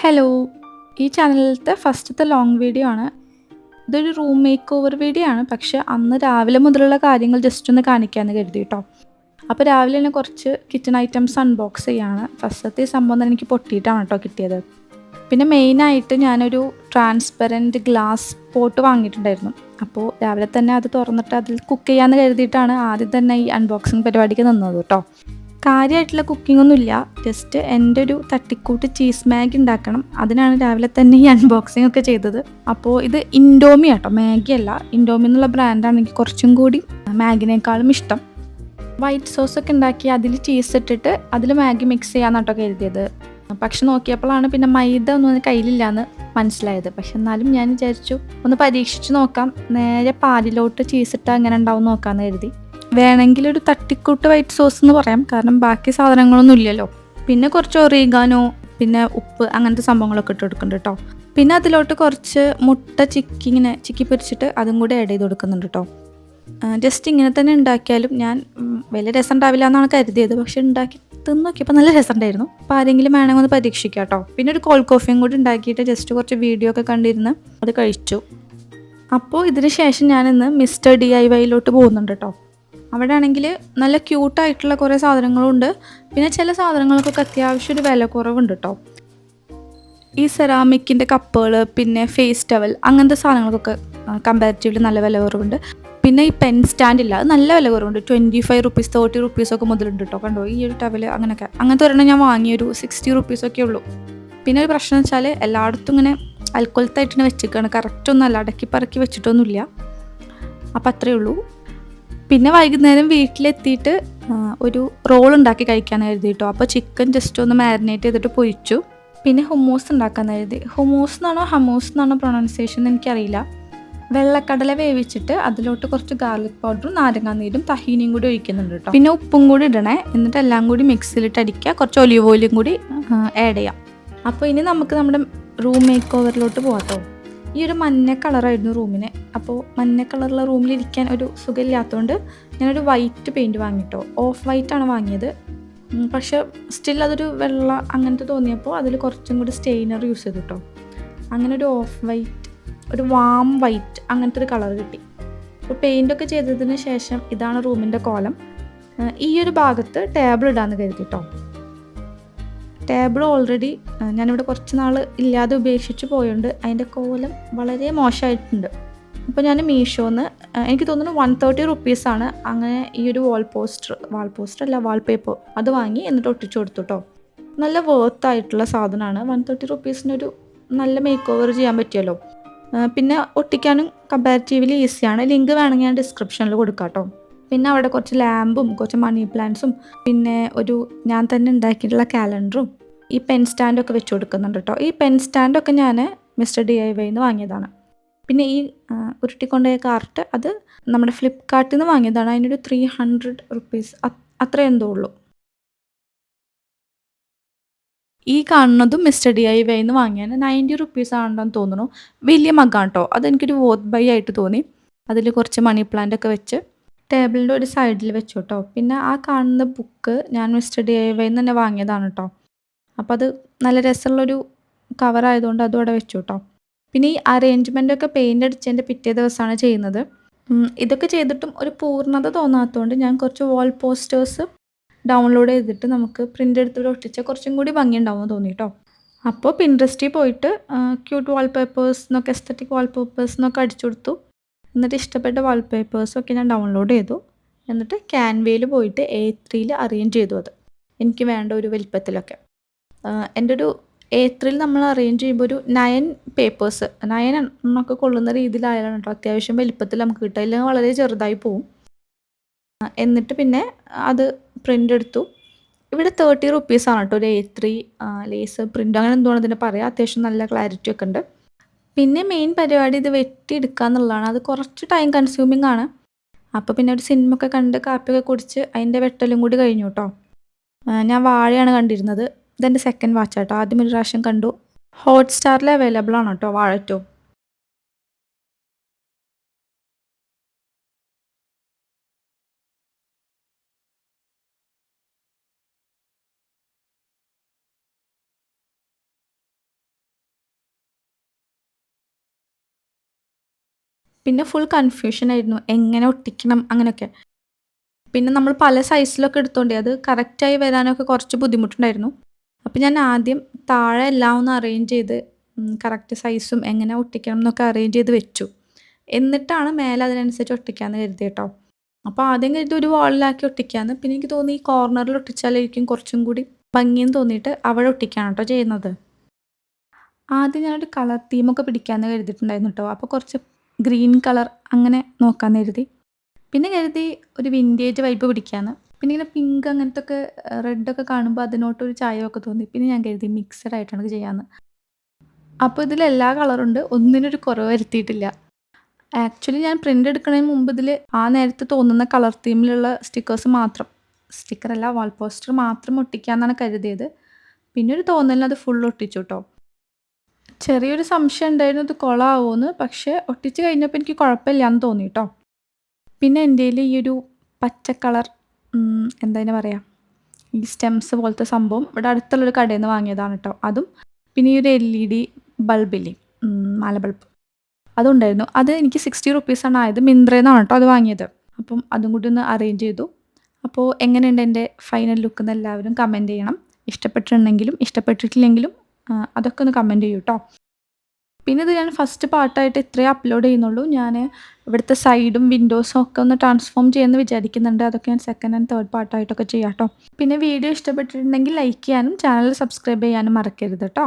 Hello, ഈ ചാനലിലത്തെ ഫസ്റ്റത്തെ long video ആണ്. ഇതൊരു റൂം മേക്ക് ഓവർ വീഡിയോ ആണ്. പക്ഷെ അന്ന് രാവിലെ മുതലുള്ള കാര്യങ്ങൾ ജസ്റ്റ് ഒന്ന് കാണിക്കാമെന്ന് കരുതി കേട്ടോ. അപ്പോൾ രാവിലെ തന്നെ കുറച്ച് കിച്ചൺ ഐറ്റംസ് അൺബോക്സ് ചെയ്യാണ്. ഫസ്റ്റത്തെ സംഭവം തന്നെ എനിക്ക് പൊട്ടിയിട്ടാണ് കേട്ടോ കിട്ടിയത്. പിന്നെ മെയിനായിട്ട് ഞാനൊരു ട്രാൻസ്പെറൻറ്റ് ഗ്ലാസ് പോട്ട് വാങ്ങിയിട്ടുണ്ടായിരുന്നു. അപ്പോൾ രാവിലെ തന്നെ അത് തുറന്നിട്ട് അതിൽ കുക്ക് ചെയ്യാമെന്ന് കരുതിയിട്ടാണ് ആദ്യം തന്നെ ഈ അൺബോക്സിങ് പരിപാടിക്ക് നിന്നത് കേട്ടോ. കാര്യമായിട്ടുള്ള കുക്കിംഗ് ഒന്നുമില്ല, ജസ്റ്റ് എൻ്റെ ഒരു തട്ടിക്കൂട്ട് ചീസ് മാഗി ഉണ്ടാക്കണം. അതിനാണ് രാവിലെ തന്നെ ഈ അൺബോക്സിംഗ് ഒക്കെ ചെയ്തത്. അപ്പോൾ ഇത് ഇൻഡോമി ആട്ടോ, മാഗി അല്ല. ഇൻഡോമി എന്നുള്ള ബ്രാൻഡാണ് എനിക്ക് കുറച്ചും കൂടി മാഗിനേക്കാളും ഇഷ്ടം. വൈറ്റ് സോസൊക്കെ ഉണ്ടാക്കി അതിൽ ചീസ് ഇട്ടിട്ട് അതിൽ മാഗി മിക്സ് ചെയ്യാമെന്നാട്ടോ കരുതിയത്. പക്ഷെ നോക്കിയപ്പോഴാണ് പിന്നെ മൈദ ഒന്നും കയ്യിലില്ലാന്ന് മനസ്സിലായത്. പക്ഷെ എന്നാലും ഞാൻ വിചാരിച്ചു ഒന്ന് പരീക്ഷിച്ച് നോക്കാം, നേരെ പാലിലോട്ട് ചീസ് ഇട്ടാൽ എങ്ങനെ ഉണ്ടാവും നോക്കാമെന്ന് കരുതി. വേണമെങ്കിൽ ഒരു തട്ടിക്കൂട്ട് വൈറ്റ് സോസ് എന്ന് പറയാം, കാരണം ബാക്കി സാധനങ്ങളൊന്നും ഇല്ലല്ലോ. പിന്നെ കുറച്ച് ഒറീഗാനോ, പിന്നെ ഉപ്പ്, അങ്ങനത്തെ സംഭവങ്ങളൊക്കെ ഇട്ട് കൊടുക്കുന്നുണ്ട് കേട്ടോ. പിന്നെ അതിലോട്ട് കുറച്ച് മുട്ട ഇങ്ങനെ ചിക്കി പൊരിച്ചിട്ട് അതും കൂടി ആഡ് ചെയ്ത് കൊടുക്കുന്നുണ്ട് കേട്ടോ. ജസ്റ്റ് ഇങ്ങനെ തന്നെ ഉണ്ടാക്കിയാലും ഞാൻ വലിയ രസം ഉണ്ടാവില്ല എന്നാണ് കരുതിയത്. പക്ഷെ ഉണ്ടാക്കി തിന്ന് നോക്കിയപ്പോൾ നല്ല രസം ഉണ്ടായിരുന്നു. അപ്പോൾ ആരെങ്കിലും വേണമെങ്കിൽ ഒന്ന് പരീക്ഷിക്കാം കേട്ടോ. പിന്നെ ഒരു കോൾഡ് കോഫിയും കൂടി ഉണ്ടാക്കിയിട്ട് ജസ്റ്റ് കുറച്ച് വീഡിയോ ഒക്കെ കണ്ടിരുന്ന് അത് കഴിച്ചു. അപ്പോൾ ഇതിന് ശേഷം ഞാനിന്ന് മിസ്റ്റർ DIYയിലോട്ട് പോകുന്നുണ്ട് കേട്ടോ. അവിടെ ആണെങ്കിൽ നല്ല ക്യൂട്ടായിട്ടുള്ള കുറേ സാധനങ്ങളുണ്ട്. പിന്നെ ചില സാധനങ്ങൾക്കൊക്കെ അത്യാവശ്യം ഒരു വില കുറവുണ്ട് കേട്ടോ. ഈ സെറാമിക്കിൻ്റെ കപ്പുകൾ, പിന്നെ ഫേസ് ടവൽ, അങ്ങനത്തെ സാധനങ്ങൾക്കൊക്കെ കമ്പാരിറ്റീവ്ലി നല്ല വില കുറവുണ്ട്. പിന്നെ ഈ പെൻ സ്റ്റാൻഡ് ഇല്ല, അത് നല്ല വില കുറവുണ്ട്. 25 റുപ്പീസ് 30 റുപ്പീസൊക്കെ മുതലുണ്ട് കേട്ടോ. കണ്ടോ ഈ ഒരു ടവൽ, അങ്ങനത്തെ ഒരെണ്ണം ഞാൻ വാങ്ങിയൊരു 60 റുപ്പീസൊക്കെ ഉള്ളൂ. പിന്നെ ഒരു പ്രശ്നം വെച്ചാൽ എല്ലായിടത്തും ഇങ്ങനെ അൽക്കൊലത്തായിട്ടാണ് വെച്ചിരിക്കുകയാണ്, കറക്റ്റൊന്നുമല്ല, അടക്കി പറക്കി വെച്ചിട്ടൊന്നുമില്ല. അപ്പം അത്രയേ ഉള്ളൂ. പിന്നെ വൈകുന്നേരം വീട്ടിലെത്തിയിട്ട് ഒരു റോൾ ഉണ്ടാക്കി കഴിക്കാമെന്ന് കരുതി കേട്ടോ. അപ്പോൾ ചിക്കൻ ജസ്റ്റ് ഒന്ന് മാരിനേറ്റ് ചെയ്തിട്ട് പൊരിച്ചു. പിന്നെ ഹുമൂസ് ഉണ്ടാക്കാമെന്ന് കരുതി. ഹുമൂസ് എന്നാണോ ഹമൂസ് എന്നാണോ പ്രൊണൗൺസിയേഷൻ എനിക്കറിയില്ല. വെള്ളക്കടല വേവിച്ചിട്ട് അതിലോട്ട് കുറച്ച് ഗാർലിക് പൗഡറും നാരങ്ങാനീരും തഹീനിയും കൂടി ഒഴിക്കുന്നുണ്ട് കേട്ടോ. പിന്നെ ഉപ്പും കൂടി ഇടണേ. എന്നിട്ട് എല്ലാം കൂടി മിക്സിയിലിട്ട് അടിക്കുക. കുറച്ച് ഒലിവ് ഓയിലും കൂടി ആഡ് ചെയ്യാം. അപ്പോൾ ഇനി നമുക്ക് നമ്മുടെ റൂം മേക്ക് ഓവറിലോട്ട് പോകാം കേട്ടോ. ഈ ഒരു മഞ്ഞ കളറായിരുന്നു റൂമിന്. അപ്പോൾ മഞ്ഞ കളറുള്ള റൂമിലിരിക്കാൻ ഒരു സുഖമില്ലാത്തതുകൊണ്ട് ഞാനൊരു വൈറ്റ് പെയിൻറ്റ് വാങ്ങിട്ടോ. ഓഫ് വൈറ്റാണ് വാങ്ങിയത്. പക്ഷെ സ്റ്റിൽ അതൊരു വെള്ള അങ്ങനത്തെ തോന്നിയപ്പോൾ അതിൽ കുറച്ചും കൂടി സ്റ്റെയിനർ യൂസ് ചെയ്തു കേട്ടോ. അങ്ങനെ ഒരു ഓഫ് വൈറ്റ്, ഒരു വാം വൈറ്റ്, അങ്ങനത്തെ ഒരു കളർ കിട്ടി. അപ്പോൾ പെയിൻ്റൊക്കെ ചെയ്തതിന് ശേഷം ഇതാണ് റൂമിൻ്റെ കോലം. ഈ ഒരു ഭാഗത്ത് ടേബിൾ ഇടാമെന്ന് കരുതി കേട്ടോ. ടേബിൾ ഓൾറെഡി ഞാനിവിടെ കുറച്ച് നാൾ ഇല്ലാതെ ഉപേക്ഷിച്ച് പോയതുകൊണ്ട് അതിൻ്റെ കോലം വളരെ മോശമായിട്ടുണ്ട്. അപ്പോൾ ഞാൻ മീഷോന്ന് എനിക്ക് തോന്നുന്നു 130 റുപ്പീസാണ് അങ്ങനെ ഈ ഒരു വാൾ പോസ്റ്റർ അല്ല വാൾപേപ്പർ അത് വാങ്ങി എന്നിട്ട് ഒട്ടിച്ചു കൊടുത്തു കേട്ടോ. നല്ല വേർത്തായിട്ടുള്ള സാധനമാണ്. 130 റുപ്പീസിനൊരു നല്ല മേക്ക് ഓവർ ചെയ്യാൻ പറ്റിയല്ലോ. പിന്നെ ഒട്ടിക്കാനും കമ്പാരിറ്റീവ്ലി ഈസിയാണ്. ലിങ്ക് വേണമെങ്കിൽ ഞാൻ ഡിസ്ക്രിപ്ഷനിൽ കൊടുക്കാം കേട്ടോ. പിന്നെ അവിടെ കുറച്ച് ലാമ്പും കുറച്ച് മണി പ്ലാന്റ്സും പിന്നെ ഒരു ഞാൻ തന്നെ ഉണ്ടാക്കിയിട്ടുള്ള കാലണ്ടറും ഈ പെൻ സ്റ്റാൻഡൊക്കെ വെച്ച് കൊടുക്കുന്നുണ്ട് കേട്ടോ. ഈ പെൻ സ്റ്റാൻഡൊക്കെ ഞാൻ മിസ്റ്റർ DIYന്ന് വാങ്ങിയതാണ്. പിന്നെ ഈ ഉരുട്ടിക്കൊണ്ടുപോയ കാർട്ട് അത് നമ്മുടെ ഫ്ലിപ്കാർട്ടിൽ നിന്ന് വാങ്ങിയതാണ്. അതിനൊരു 300 റുപ്പീസ് അത്ര എന്തോ ഉള്ളൂ. ഈ കാണുന്നതും മിസ്റ്റർ DIYന്ന് വാങ്ങിയാണ്. 90 റുപ്പീസ് ആണെന്ന് തോന്നുന്നു. വലിയ മഗ്ഗാണ് കേട്ടോ. അതെനിക്കൊരു വോത്ത് ബൈ ആയിട്ട് തോന്നി. അതിൽ കുറച്ച് മണി പ്ലാന്റ് ഒക്കെ വെച്ച് ടേബിളിൻ്റെ ഒരു സൈഡിൽ വെച്ചു കേട്ടോ. പിന്നെ ആ കാണുന്ന ബുക്ക് ഞാൻ മിസ്റ്റർ DIYന്ന് തന്നെ വാങ്ങിയതാണ് കേട്ടോ. അപ്പോൾ അത് നല്ല രസമുള്ളൊരു കവറായതുകൊണ്ട് അതും അവിടെ വെച്ചു കേട്ടോ. പിന്നെ ഈ അറേഞ്ച്മെൻ്റൊക്കെ പെയിൻ്റ് അടിച്ചതിൻ്റെ പിറ്റേ ദിവസമാണ് ചെയ്യുന്നത്. ഇതൊക്കെ ചെയ്തിട്ടും ഒരു പൂർണ്ണത തോന്നാത്തതുകൊണ്ട് ഞാൻ കുറച്ച് വാൾ പോസ്റ്റേഴ്സ് ഡൗൺലോഡ് ചെയ്തിട്ട് നമുക്ക് പ്രിൻ്റ് എടുത്തിട്ട് ഒട്ടിച്ചാൽ കുറച്ചും കൂടി ഭംഗിയുണ്ടാവുമെന്ന് തോന്നി കേട്ടോ. അപ്പോൾ പിൻട്രസ്റ്റിൽ പോയിട്ട് ക്യൂട്ട് വാൾപേപ്പേഴ്സ് എന്നൊക്കെ എസ്തറ്റിക് വാൾപേപ്പേഴ്സ് എന്നൊക്കെ അടിച്ചു കൊടുത്തു. എന്നിട്ട് ഇഷ്ടപ്പെട്ട വാൾപേപ്പേഴ്സൊക്കെ ഞാൻ ഡൗൺലോഡ് ചെയ്തു. എന്നിട്ട് ക്യാൻവയിൽ പോയിട്ട് A3 അറേഞ്ച് ചെയ്തു. അത് എനിക്ക് വേണ്ട ഒരു വലിപ്പത്തിലൊക്കെ. എൻ്റെ ഒരു A3 നമ്മൾ അറേഞ്ച് ചെയ്യുമ്പോൾ ഒരു 9 പേപ്പേഴ്സ് 9 എണ്ണമൊക്കെ കൊള്ളുന്ന രീതിയിലായാലാണ് കേട്ടോ അത്യാവശ്യം വലിപ്പത്തിൽ നമുക്ക് കിട്ടുക. അല്ലെങ്കിൽ വളരെ ചെറുതായി പോവും. എന്നിട്ട് പിന്നെ അത് പ്രിൻ്റ് എടുത്തു. ഇവിടെ 30 റുപ്പീസാണ് കേട്ടോ ഒരു A3 ലേസർ പ്രിൻ്റ് അങ്ങനെ എന്തോന്ന് ഇതിനെ പറയാം. അത്യാവശ്യം നല്ല ക്ലാരിറ്റി ഒക്കെ ഉണ്ട്. പിന്നെ മെയിൻ പരിപാടി ഇത് വെട്ടിയെടുക്കുക എന്നുള്ളതാണ്. അത് കുറച്ച് ടൈം കൺസ്യൂമിംഗ് ആണ്. അപ്പോൾ പിന്നെ ഒരു സിനിമ ഒക്കെ കണ്ട് കാപ്പിയൊക്കെ കുടിച്ച് അതിൻ്റെ വെട്ടലും കൂടി കഴിഞ്ഞു കേട്ടോ. ഞാൻ വാഴയാണ് കണ്ടിരുന്നത്. ഇതെൻ്റെ സെക്കൻഡ് വാച്ച് കേട്ടോ. ആദ്യം ഒരു പ്രാവശ്യം കണ്ടു. ഹോട്ട്സ്റ്റാറിൽ അവൈലബിൾ ആണ് കേട്ടോ വാഴ 2. പിന്നെ ഫുൾ കൺഫ്യൂഷനായിരുന്നു എങ്ങനെ ഒട്ടിക്കണം അങ്ങനെയൊക്കെ. പിന്നെ നമ്മൾ പല സൈസിലൊക്കെ എടുത്തോണ്ടേ അത് കറക്റ്റായി വരാനൊക്കെ കുറച്ച് ബുദ്ധിമുട്ടുണ്ടായിരുന്നു. അപ്പോൾ ഞാൻ ആദ്യം താഴെ എല്ലാം ഒന്ന് അറേഞ്ച് ചെയ്ത് കറക്റ്റ് സൈസും എങ്ങനെ ഒട്ടിക്കണം എന്നൊക്കെ അറേഞ്ച് ചെയ്ത് വെച്ചു. എന്നിട്ടാണ് മേലെ അതിനനുസരിച്ച് ഒട്ടിക്കാമെന്ന് കരുതിയത് കേട്ടോ. അപ്പോൾ ആദ്യം കരുതി ഒരു വാളിലാക്കി ഒട്ടിക്കാമെന്ന്. പിന്നെ എനിക്ക് തോന്നി ഈ കോർണറിൽ ഒട്ടിച്ചാലായിരിക്കും കുറച്ചും കൂടി ഭംഗിയെന്ന് തോന്നിയിട്ട് അവിടെ ഒട്ടിക്കുകയാണ് കേട്ടോ ചെയ്യുന്നത്. ആദ്യം ഞാനൊരു കളർ തീമൊക്കെ പിടിക്കാമെന്ന് കരുതിയിട്ടുണ്ടായിരുന്നു കേട്ടോ. അപ്പോൾ കുറച്ച് ഗ്രീൻ കളർ അങ്ങനെ നോക്കാമെന്ന് കരുതി. പിന്നെ കരുതി ഒരു വിൻറ്റേജ് വൈബ് പിടിക്കാമെന്ന്. പിന്നെ ഇങ്ങനെ പിങ്ക് അങ്ങനത്തൊക്കെ റെഡൊക്കെ കാണുമ്പോൾ അതിനോട്ടൊരു ചായമൊക്കെ തോന്നി. പിന്നെ ഞാൻ കരുതി മിക്സഡ് ആയിട്ടാണ് ചെയ്യാമെന്ന്. അപ്പോൾ ഇതിൽ എല്ലാ കളറുണ്ട്. ഒന്നിനൊരു കുറവ് വരുത്തിയിട്ടില്ല. ആക്ച്വലി ഞാൻ പ്രിൻ്റ് എടുക്കുന്നതിന് മുമ്പ് ഇതിൽ ആ നേരത്ത് തോന്നുന്ന കളർ തീമിലുള്ള സ്റ്റിക്കേഴ്സ് മാത്രം, സ്റ്റിക്കറല്ല വാൾ പോസ്റ്റർ മാത്രം ഒട്ടിക്കാമെന്നാണ് കരുതിയത്. പിന്നെ ഒരു തോന്നലിന് അത് ഫുൾ ഒട്ടിച്ചു കേട്ടോ. ചെറിയൊരു സംശയം ഉണ്ടായിരുന്നു ഇത് കൊളാവുമെന്ന്. പക്ഷേ ഒട്ടിച്ച് കഴിഞ്ഞപ്പോൾ എനിക്ക് കുഴപ്പമില്ലാന്ന് തോന്നി കേട്ടോ. പിന്നെ എൻ്റെയിൽ ഈ ഒരു പച്ച കളർ എന്താ അതിന് പറയുക, ഈ സ്റ്റെംസ് പോലത്തെ സംഭവം ഇവിടെ അടുത്തുള്ളൊരു കടയിൽ നിന്ന് വാങ്ങിയതാണ് കേട്ടോ. അതും പിന്നെ ഈ ഒരു LED ബൾബില്ലേ, മാല ബൾബ്, അതുണ്ടായിരുന്നു. അത് എനിക്ക് 60 റുപ്പീസാണ് ആയത്. മിന്ത്രയിൽ നിന്നാണ് കേട്ടോ അത് വാങ്ങിയത്. അപ്പം അതും കൂടി ഒന്ന് അറേഞ്ച് ചെയ്തു. അപ്പോൾ എങ്ങനെയുണ്ട് എൻ്റെ ഫൈനൽ ലുക്ക് എന്ന് എല്ലാവരും കമൻറ്റ് ചെയ്യണം. ഇഷ്ടപ്പെട്ടിട്ടുണ്ടെങ്കിലും ഇഷ്ടപ്പെട്ടിട്ടില്ലെങ്കിലും അതൊക്കെ ഒന്ന് കമൻറ്റ് ചെയ്യൂ കേട്ടോ. പിന്നെ ഇത് ഞാൻ ഫസ്റ്റ് പാർട്ടായിട്ട് ഇത്രയേ അപ്ലോഡ് ചെയ്യുന്നുള്ളൂ. ഞാൻ ഇവിടുത്തെ സൈഡും വിൻഡോസും ഒക്കെ ഒന്ന് ട്രാൻസ്ഫോം ചെയ്യുമെന്ന് വിചാരിക്കുന്നുണ്ട്. അതൊക്കെ ഞാൻ സെക്കൻഡ് ആൻഡ് തേർഡ് പാർട്ടായിട്ടൊക്കെ ചെയ്യാം കേട്ടോ. പിന്നെ വീഡിയോ ഇഷ്ടപ്പെട്ടിട്ടുണ്ടെങ്കിൽ ലൈക്ക് ചെയ്യാനും ചാനൽ സബ്സ്ക്രൈബ് ചെയ്യാനും മറക്കരുത് കേട്ടോ.